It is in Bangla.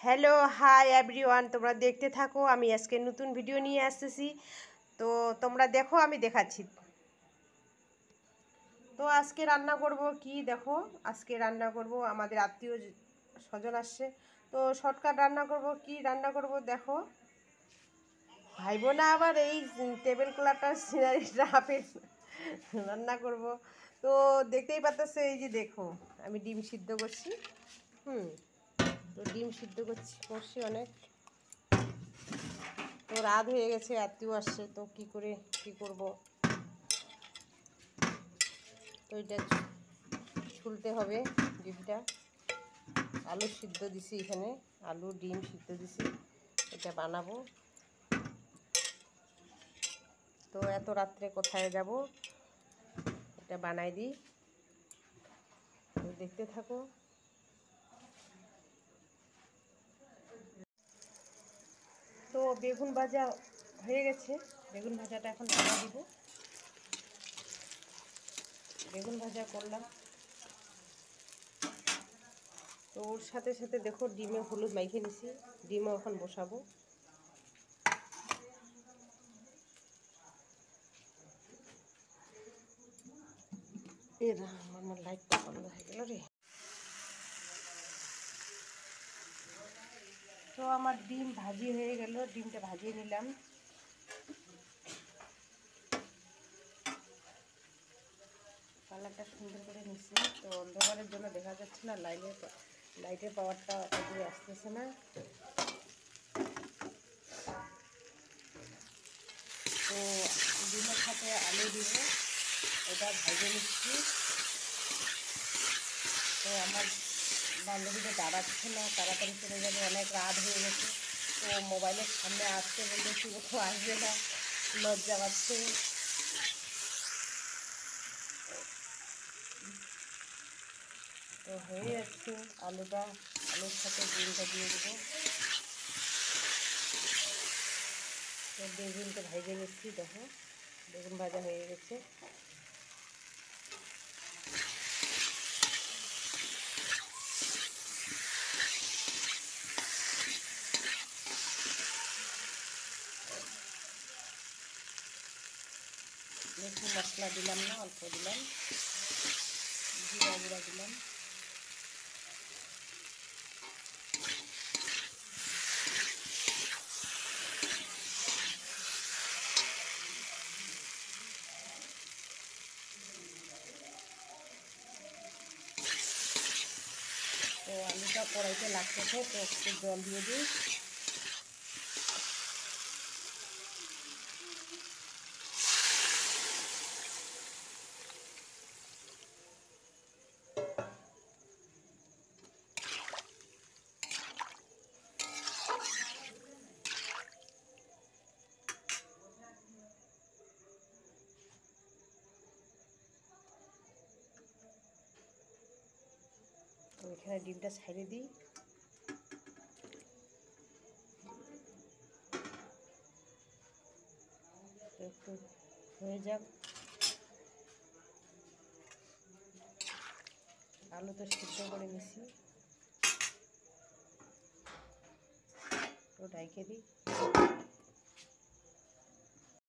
হ্যালো হাই এভরিওয়ান, তোমরা দেখতে থাকো। আমি আজকে নতুন ভিডিও নিয়ে আসতেছি, তো তোমরা দেখো, আমি দেখাচ্ছি। তো আজকে রান্না করব কি দেখো, আজকে রান্না করব আমাদের আত্মীয় স্বজন আসছে, তো শর্টকাট রান্না করব। কি রান্না করব দেখো, ভাইবো না আবার এই টেবিল ক্লথটার সিনারিটা আপেল রান্না করব। তো দেখতেই পাচ্ছ, এই যে দেখো আমি ডিম সিদ্ধ করছি। তো ডিম সিদ্ধ করছি অনেক। তো রাত হয়ে গেছে, আত্মীয় আসছে, তো কি করব। তো এটা ছুলতে হবে ডিমটা। আলু সিদ্ধ দিছি, এখানে আলু ডিম সিদ্ধ দিছি, এটা বানাবো। তো এত রাত্রে কোথায় যাব, এটা বানাই দিই, দেখতে থাকো। তো বেগুন ভাজা হয়ে গেছে, বেগুন ভাজাটা এখন ঢাকা দিব। বেগুন ভাজা করলাম, তো ওর সাথে সাথে দেখো ডিমে হলুদ মাখিয়ে নিছি, ডিমও এখন বসাবো। আমার লাইটটা বন্ধ হয়ে গেল রে। তো আমার ডিম ভাজি হয়ে গেল, ডিমটা ভাজিয়ে নিলাম। কালারটা সুন্দর করে নিচ্ছি, তো অন্ধকারের জন্য দেখা যাচ্ছে না, লাইটের পাওয়ারটা অতদূর আসতেছে না। তো ডিমের সাথে আলু দিব, এটা ভেজে নিচ্ছি। তো আমার বান্ধবীটা দাঁড়াচ্ছে না, তাড়াতাড়ি চলে যাবে, অনেক রাত হয়ে গেছে। তো মোবাইলের সামনে আসতে বললে কি আসবে না, লজ্জা পাচ্ছে। তো হয়ে যাচ্ছে, আলুর সাথে ডিমটা দিয়ে দেবো। তো বেগুনটা ভেজে নিচ্ছি, দেখো বেগুন ভাজা হয়ে গেছে। বেশি মশলা দিলাম না, অল্প দিলাম, জিরা গুঁড়া দিলাম। তো আলুটা কড়াইতে লাগতেছে, তো একটু জল দিয়ে দিই। তো এখানে ডিমটা ছাইড়ে দিই। একটু হয়ে যাক, আলু তো সিদ্ধ করে নিছি, তো ঢাইকে দিই।